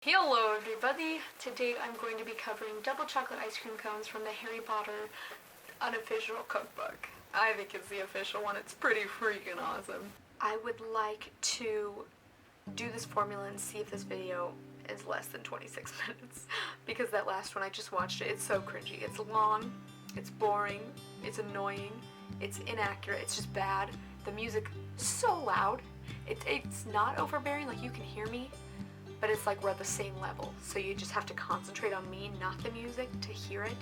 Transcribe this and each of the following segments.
Hello everybody! Today I'm going to be covering double chocolate ice cream cones from the Harry Potter unofficial cookbook. I think it's the official one. It's pretty freaking awesome. I would like to do this formula and see if this video is less than 26 minutes because that last one I just watched it's so cringy. It's long, it's boring, it's annoying, it's inaccurate, it's just bad. The music so loud. It's not overbearing, like you can hear me, but it's like we're at the same level, so you just have to concentrate on me, not the music, to hear it.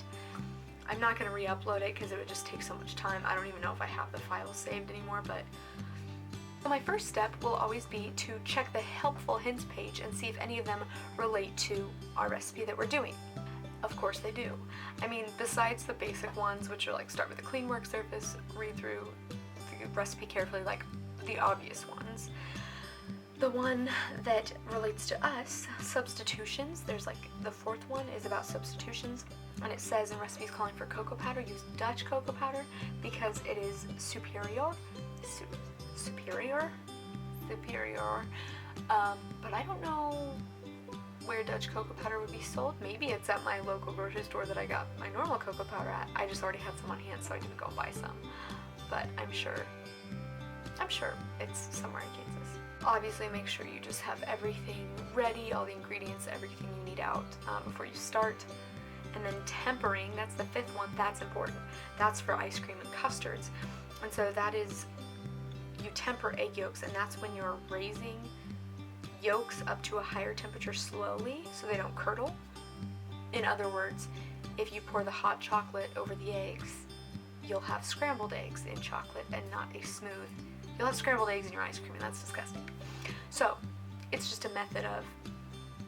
I'm not going to re-upload it because it would just take so much time. I don't even know if I have the files saved anymore, but... So my first step will always be to check the helpful hints page and see if any of them relate to our recipe that we're doing. Of course they do. I mean, besides the basic ones, which are like start with a clean work surface, read through the recipe carefully, like the obvious ones. The one that relates to us, substitutions, there's like the fourth one is about substitutions, and it says in recipes calling for cocoa powder, use Dutch cocoa powder because it is superior, but I don't know where Dutch cocoa powder would be sold. Maybe it's at my local grocery store that I got my normal cocoa powder at. I just already had some on hand, so I didn't go buy some, but I'm sure it's somewhere in Kansas. Obviously make sure you just have everything ready, all the ingredients, everything you need out before you start. And then tempering, that's the fifth one, that's important. That's for ice cream and custards. And so that is, you temper egg yolks, and that's when you're raising yolks up to a higher temperature slowly so they don't curdle. In other words, if you pour the hot chocolate over the eggs, you'll have scrambled eggs in chocolate and not a smooth. You'll have scrambled eggs in your ice cream, and that's disgusting. So, it's just a method of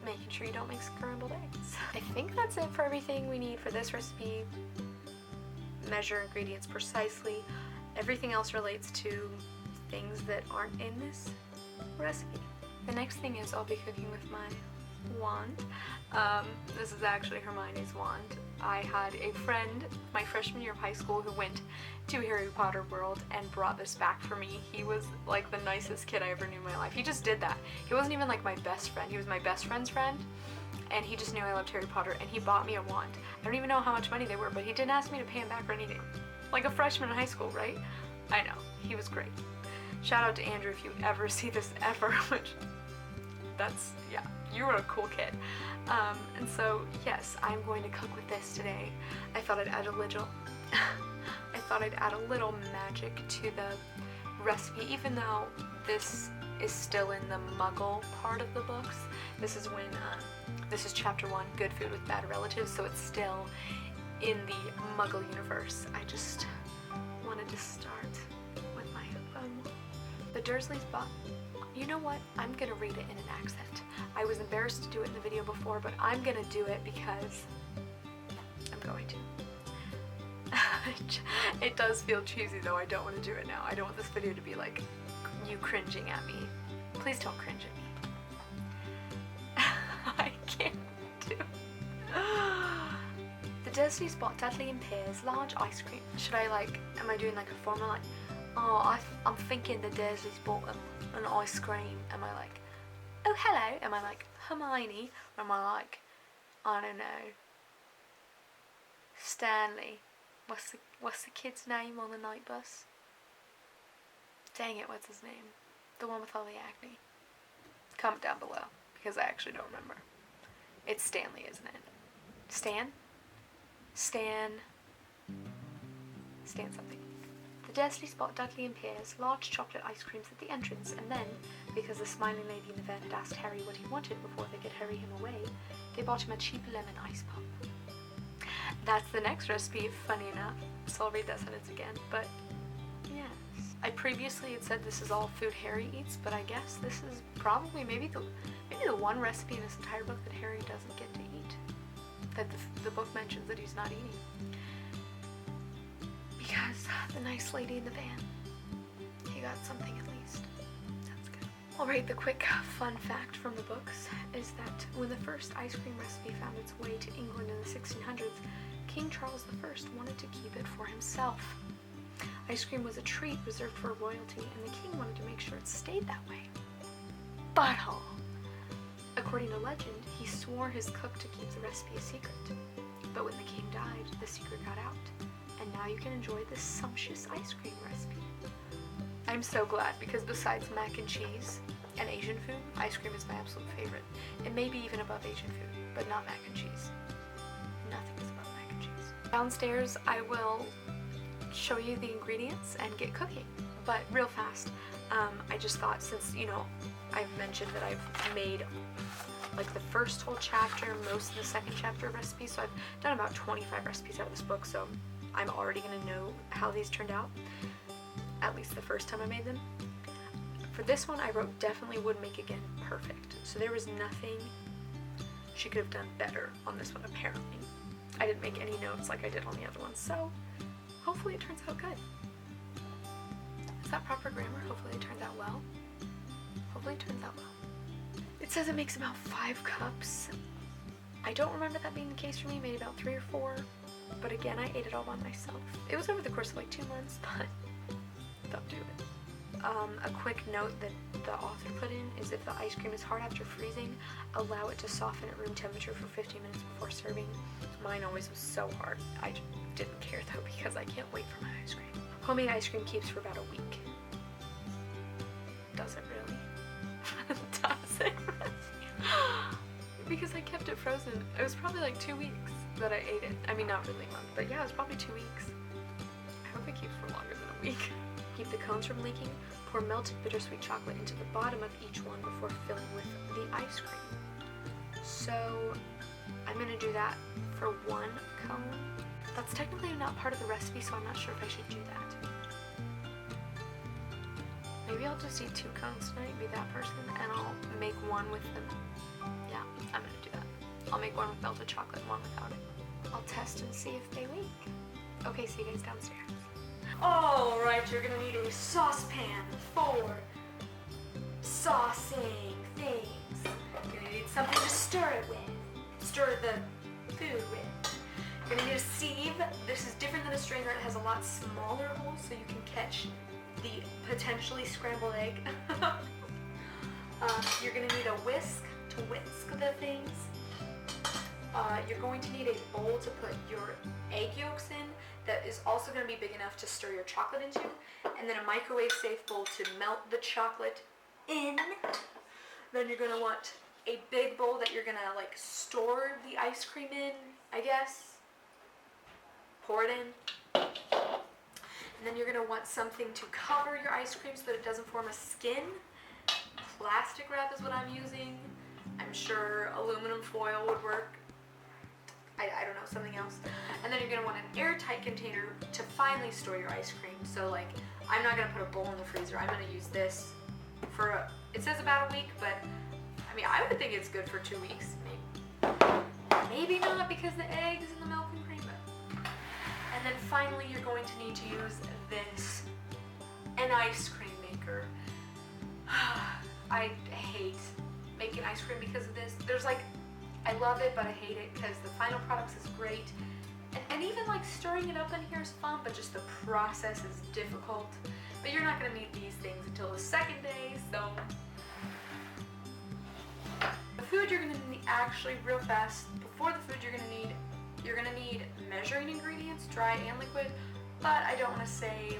making sure you don't make scrambled eggs. I think that's it for everything we need for this recipe. Measure ingredients precisely. Everything else relates to things that aren't in this recipe. The next thing is I'll be cooking with my wand. This is actually Hermione's wand. I had a friend my freshman year of high school who went to Harry Potter World and brought this back for me. He was like the nicest kid I ever knew in my life. He just did that. He wasn't even like my best friend. He was my best friend's friend, and he just knew I loved Harry Potter, and he bought me a wand. I don't even know how much money they were, but he didn't ask me to pay him back or anything. Like a freshman in high school, right? I know. He was great. Shout out to Andrew if you ever see this ever, which that's, yeah, you were a cool kid. And so, yes, I'm going to cook with this today. I thought I'd add a little magic to the recipe, even though this is still in the Muggle part of the books. This is when, this is chapter 1, Good Food with Bad Relatives, so it's still in the Muggle universe. I just wanted to start with my, the Dursleys bought. You know what? I'm gonna read it in an accent. I was embarrassed to do it in the video before, but I'm gonna do it because I'm going to. It does feel cheesy though. I don't want to do it now. I don't want this video to be like you cringing at me. Please don't cringe at me. I can't do it. The Dursleys bought Dudley and Pierre's large ice cream. Should I like, am I doing like a formula like, oh, I'm thinking the Dursleys bought an ice cream. Am I like, oh hello? Am I like Hermione? Or am I like, I don't know, Stanley? What's the kid's name on the night bus? Dang it, what's his name? The one with all the acne. Comment down below, because I actually don't remember. It's Stanley, isn't it? Stan something. The Dursleys bought Dudley and Pierre's large chocolate ice creams at the entrance, and then, because the smiling lady in the van had asked Harry what he wanted before they could hurry him away, they bought him a cheap lemon ice pop. That's the next recipe, funny enough, so I'll read that sentence again, but yes. I previously had said this is all food Harry eats, but I guess this is probably maybe the one recipe in this entire book that Harry doesn't get to eat, that the book mentions that he's not eating. Because the nice lady in the van, he got something at least. That's good. Alright, the quick fun fact from the books is that when the first ice cream recipe found its way to England in the 1600s, King Charles I wanted to keep it for himself. Ice cream was a treat reserved for royalty, and the king wanted to make sure it stayed that way. Butthole! According to legend, he swore his cook to keep the recipe a secret. But when the king died, the secret got out, and now you can enjoy this sumptuous ice cream recipe. I'm so glad, because besides mac and cheese and Asian food, ice cream is my absolute favorite. It may be even above Asian food, but not mac and cheese. Nothing is above mac and cheese. Downstairs, I will show you the ingredients and get cooking. But real fast, I just thought, since, you know, I've mentioned that I've made like the first whole chapter, most of the second chapter recipe, so I've done about 25 recipes out of this book, so I'm already gonna know how these turned out, at least the first time I made them. For this one, I wrote definitely would make again perfect, so there was nothing she could have done better on this one, apparently. I didn't make any notes like I did on the other ones, so hopefully it turns out good. Is that proper grammar? Hopefully it turns out well. Hopefully it turns out well. It says it makes about 5 cups. I don't remember that being the case for me, maybe about 3 or 4. But again, I ate it all by myself. It was over the course of like 2 months, but don't do it. A quick note that the author put in is if the ice cream is hard after freezing, allow it to soften at room temperature for 15 minutes before serving. Mine always was so hard. I just didn't care though, because I can't wait for my ice cream. Homemade ice cream keeps for about a week. Does it really? Does it really? Because I kept it frozen. It was probably like 2 weeks that I ate it. I mean, not really a month, but yeah, it was probably 2 weeks. I hope it keeps for longer than a week. Keep the cones from leaking. Pour melted bittersweet chocolate into the bottom of each one before filling with the ice cream. So I'm gonna do that for 1 cone. That's technically not part of the recipe, so I'm not sure if I should do that. Maybe I'll just eat 2 cones tonight, be that person, and I'll make 1 with them. Yeah, I'm gonna do that. I'll make 1 with melted chocolate and 1 without it. I'll test and see if they leak. Okay, see you guys downstairs. Alright, you're gonna need a saucepan for saucing things. You're gonna need something to stir it with. Stir the food with. You're gonna need a sieve. This is different than a strainer. It has a lot smaller holes so you can catch the potentially scrambled egg. You're gonna need a whisk to whisk the things. You're going to need a bowl to put your egg yolks in that is also going to be big enough to stir your chocolate into, and then a microwave safe bowl to melt the chocolate in. Then you're going to want a big bowl that you're going to like store the ice cream in, I guess. Pour it in. And then you're going to want something to cover your ice cream so that it doesn't form a skin. Plastic wrap is what I'm using. I'm sure aluminum foil would work. I don't know, something else. And then you're going to want an airtight container to finally store your ice cream. So like, I'm not going to put a bowl in the freezer. I'm going to use this for, it says about a week, but I mean, I would think it's good for 2 weeks. Maybe not because the eggs and the milk and cream. And then finally, you're going to need to use this, an ice cream maker. I hate making ice cream because of this. There's like, I love it, but I hate it because the final product is great. And even like stirring it up in here is fun, but just the process is difficult. But you're not gonna need these things until the second day, so. The food you're gonna need, actually real fast, before the food you're gonna need measuring ingredients, dry and liquid, but I don't wanna say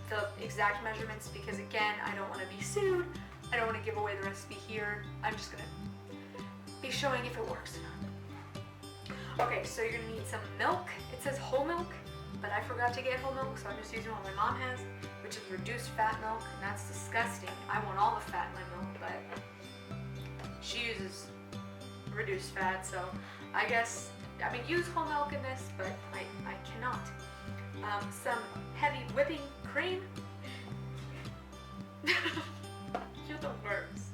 the exact measurements because again, I don't wanna be sued. I don't wanna give away the recipe here. I'm just gonna be showing if it works or not. Okay, so you're gonna need some milk. It says whole milk, but I forgot to get whole milk, so I'm just using what my mom has, which is reduced fat milk, and that's disgusting. I want all the fat in my milk, but she uses reduced fat, so I guess, I mean, use whole milk in this, but I cannot. Some heavy whipping cream. You're the worst.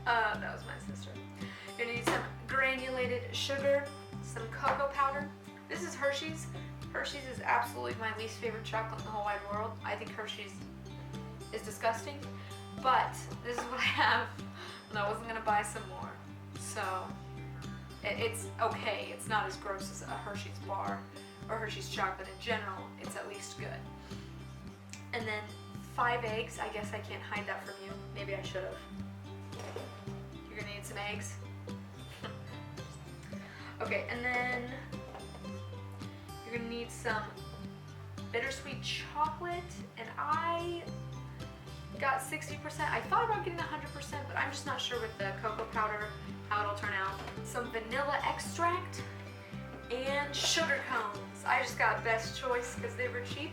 That was my sister. You're gonna need some granulated sugar, some cocoa powder. This is Hershey's. Hershey's is absolutely my least favorite chocolate in the whole wide world. I think Hershey's is disgusting, but this is what I have, and I wasn't gonna buy some more. So, it's okay. It's not as gross as a Hershey's bar or Hershey's chocolate in general. It's at least good. And then 5 eggs. I guess I can't hide that from you. Maybe I should have. You're gonna need some eggs. Okay, and then you're gonna need some bittersweet chocolate, and I got 60%. I thought about getting 100%, but I'm just not sure with the cocoa powder how it'll turn out. Some vanilla extract and sugar cones. I just got best choice because they were cheap.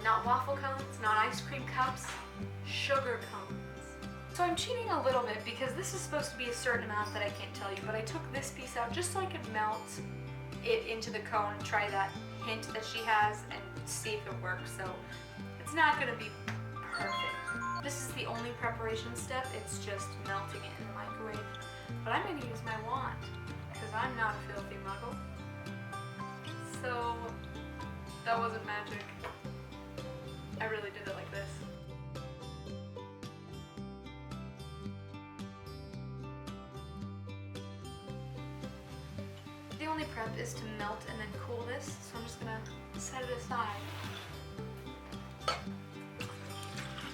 Not waffle cones, not ice cream cups, sugar cones. So I'm cheating a little bit because this is supposed to be a certain amount that I can't tell you, but I took this piece out just so I could melt it into the cone, try that hint that she has, and see if it works. So it's not gonna be perfect. This is the only preparation step. It's just melting it in the microwave. But I'm gonna use my wand because I'm not a filthy muggle. So that wasn't magic. I really did it like this. The only prep is to melt and then cool this, so I'm just gonna set it aside.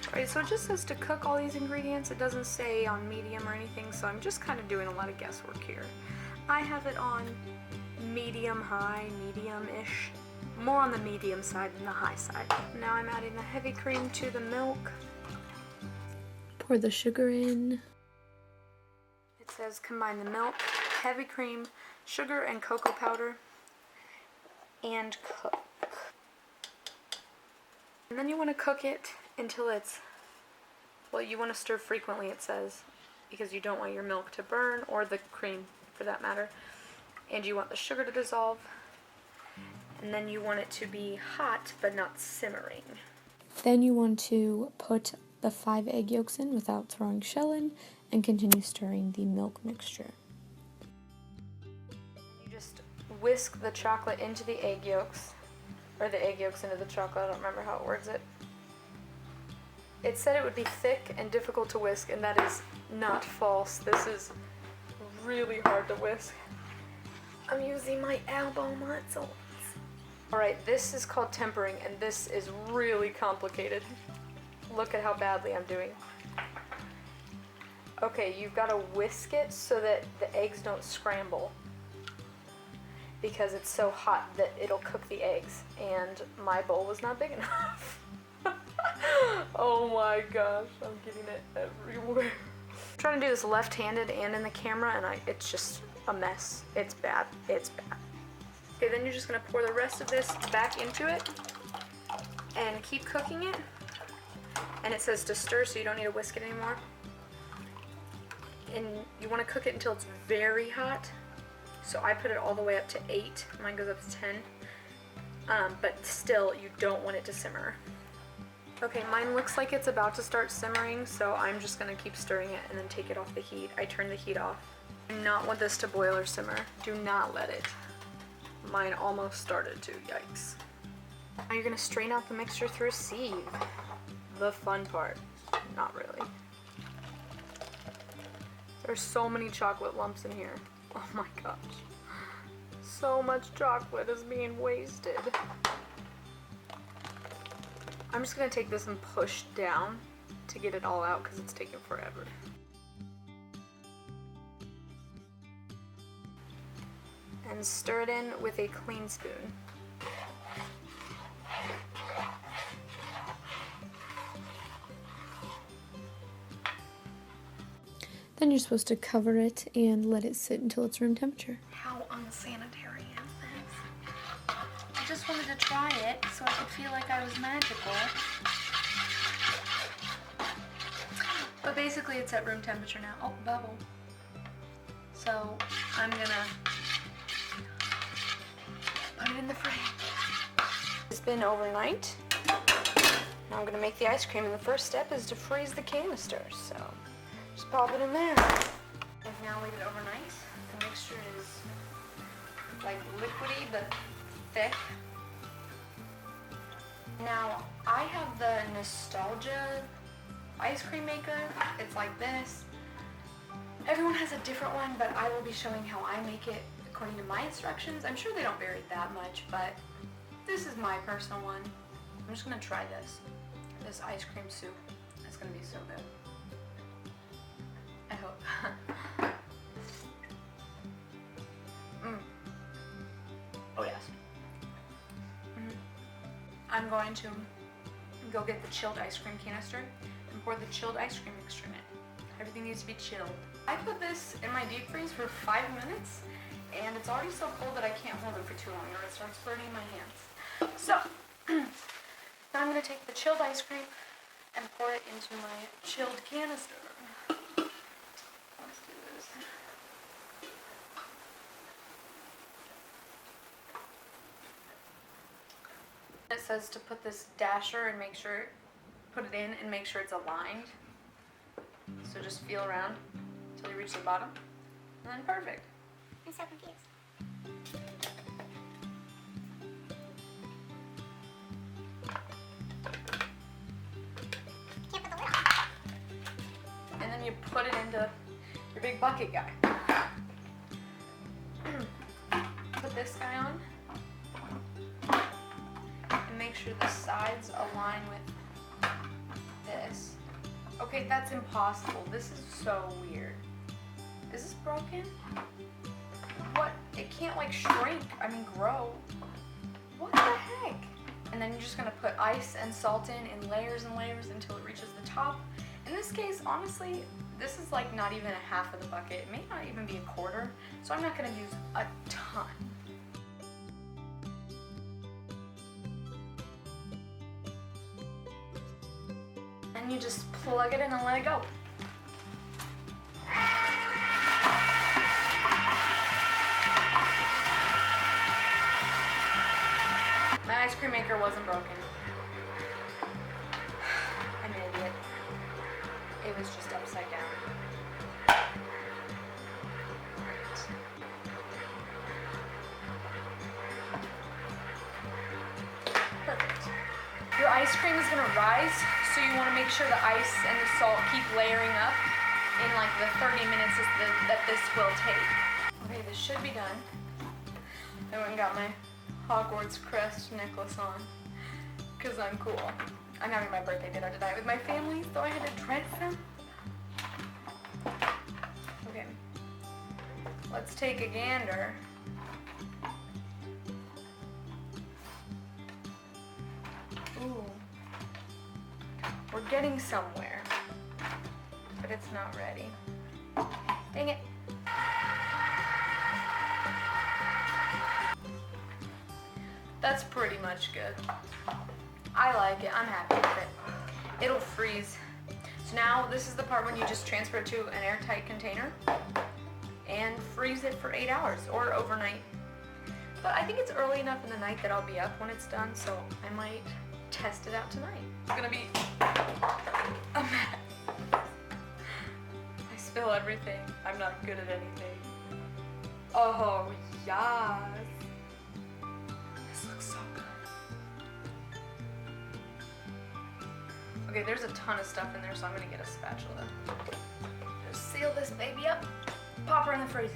Alright, so it just says to cook all these ingredients. It doesn't say on medium or anything, so I'm just kind of doing a lot of guesswork here. I have it on medium-high, medium-ish. More on the medium side than the high side. Now I'm adding the heavy cream to the milk. Pour the sugar in. It says combine the milk, heavy cream, sugar, and cocoa powder, and cook. And then you want to cook it until it's, well, you want to stir frequently, it says, because you don't want your milk to burn, or the cream for that matter. And you want the sugar to dissolve. And then you want it to be hot, but not simmering. Then you want to put the 5 egg yolks in without throwing shell in, and continue stirring the milk mixture. You just whisk the chocolate into the egg yolks, or the egg yolks into the chocolate, I don't remember how it words it. It said it would be thick and difficult to whisk, and that is not false. This is really hard to whisk. I'm using my elbow muscles. Alright, this is called tempering, and this is really complicated. Look at how badly I'm doing. Okay, you've got to whisk it so that the eggs don't scramble, because it's so hot that it'll cook the eggs, and my bowl was not big enough. Oh my gosh, I'm getting it everywhere. I'm trying to do this left-handed and in the camera, and it's just a mess. It's bad. It's bad. Okay, then you're just going to pour the rest of this back into it and keep cooking it. And it says to stir, so you don't need to whisk it anymore. And you want to cook it until it's very hot. So I put it all the way up to 8. Mine goes up to 10. But still, you don't want it to simmer. Okay, mine looks like it's about to start simmering, so I'm just going to keep stirring it and then take it off the heat. I turn the heat off. Do not want this to boil or simmer. Do not let it. Mine almost started to, yikes. Now you're going to strain out the mixture through a sieve. The fun part. Not really. There's so many chocolate lumps in here. Oh my gosh. So much chocolate is being wasted. I'm just going to take this and push down to get it all out because it's taking forever. And stir it in with a clean spoon. Then you're supposed to cover it and let it sit until it's room temperature. How unsanitary is this? I just wanted to try it so I could feel like I was magical. But basically it's at room temperature now. Oh, bubble. So I'm gonna put it in the fridge. It's been overnight. Now I'm gonna make the ice cream, and the first step is to freeze the canister. So just pop it in there. I've now leave it overnight. The mixture is like liquidy but thick. Now I have the Nostalgia ice cream maker. It's like this. Everyone has a different one, but I will be showing how I make it according to my instructions. I'm sure they don't vary that much, but this is my personal one. I'm just gonna try this ice cream soup. It's gonna be so good. I hope. I'm going to go get the chilled ice cream canister and pour the chilled ice cream mixture in it. Everything needs to be chilled. I put this in my deep freeze for 5 minutes, and it's already so cold that I can't hold it for too long or it starts burning my hands. So, now I'm going to take the chilled ice cream and pour it into my chilled canister. Let's do this. It says to put this dasher and put it in and make sure it's aligned. So just feel around until you reach the bottom, and then perfect. I'm so confused. I can't put the lid on. And then you put it into your big bucket guy. Put this guy on. And make sure the sides align with this. Okay, that's impossible. This is so weird. Is this broken? What? It can't like shrink, grow. What the heck? And then you're just gonna put ice and salt in layers and layers until it reaches the top. In this case, honestly, this is like not even a half of the bucket. It may not even be a quarter, so I'm not gonna use a ton. And you just plug it in and let it go. My ice cream maker wasn't broken. I'm an idiot. It was just upside down. Perfect. Your ice cream is gonna rise, so you wanna make sure the ice and the salt keep layering up in like the 30 minutes that this will take. Okay, this should be done. I went and got my Hogwarts crest necklace on, because I'm cool. I'm having my birthday dinner tonight with my family, so I had to dress them. Okay, let's take a gander. Ooh, we're getting somewhere, but it's not ready. Dang it. That's pretty much good. I like it. I'm happy with it. It'll freeze. So now this is the part when you just transfer it to an airtight container and freeze it for 8 hours or overnight. But I think it's early enough in the night that I'll be up when it's done, so I might test it out tonight. It's gonna be a mess. I spill everything. I'm not good at anything. Oh, yes. This looks so good. Okay, there's a ton of stuff in there, so I'm gonna get a spatula. Just seal this baby up, pop her in the freezer.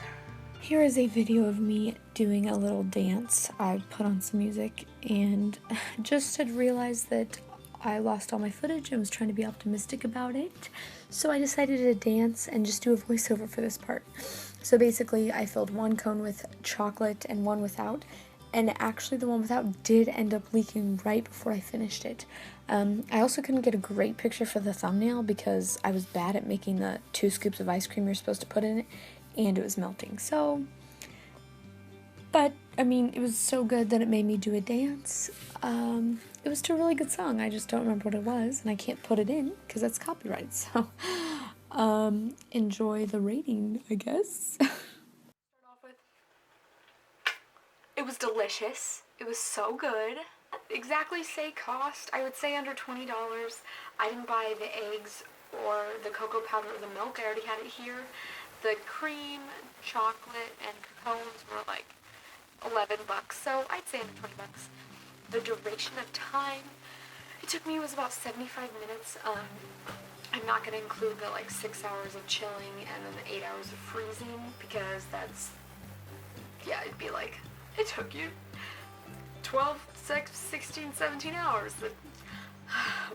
Here is a video of me doing a little dance. I put on some music and just had realized that I lost all my footage and was trying to be optimistic about it. So I decided to dance and just do a voiceover for this part. So basically I filled one cone with chocolate and one without. And actually the one without did end up leaking right before I finished it. I also couldn't get a great picture for the thumbnail because I was bad at making the 2 scoops of ice cream you're supposed to put in it, and it was melting. So, but I mean, it was so good that it made me do a dance. It was to a really good song. I just don't remember what it was, and I can't put it in because that's copyright. So, enjoy the rating, I guess. Start off with, it was delicious. It was so good. Exactly say cost, I would say under $20. I didn't buy the eggs or the cocoa powder or the milk. I already had it here. The cream, chocolate, and cocoons were like $11, so I'd say under $20. The duration of time it took me was about 75 minutes. I'm not going to include the like 6 hours of chilling and then the 8 hours of freezing because that's, yeah, it'd be like, it took you 12, 16, 17 hours.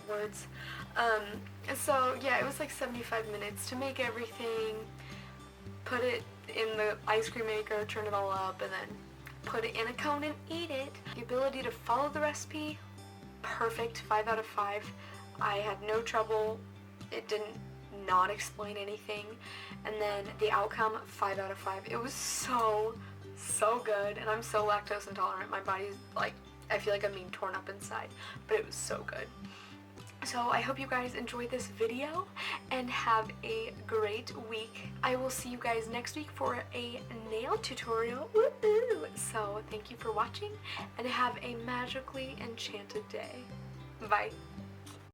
Words. So yeah, it was like 75 minutes to make everything, put it in the ice cream maker, turn it all up, and then put it in a cone and eat it. The ability to follow the recipe, perfect, 5 out of 5. I had no trouble. It didn't not explain anything. And then the outcome, 5 out of 5. It was so good. And I'm so lactose intolerant. My body's like, I feel like I'm being torn up inside. But it was so good. So I hope you guys enjoyed this video and have a great week. I will see you guys next week for a nail tutorial. Woo-hoo! So thank you for watching and have a magically enchanted day. Bye.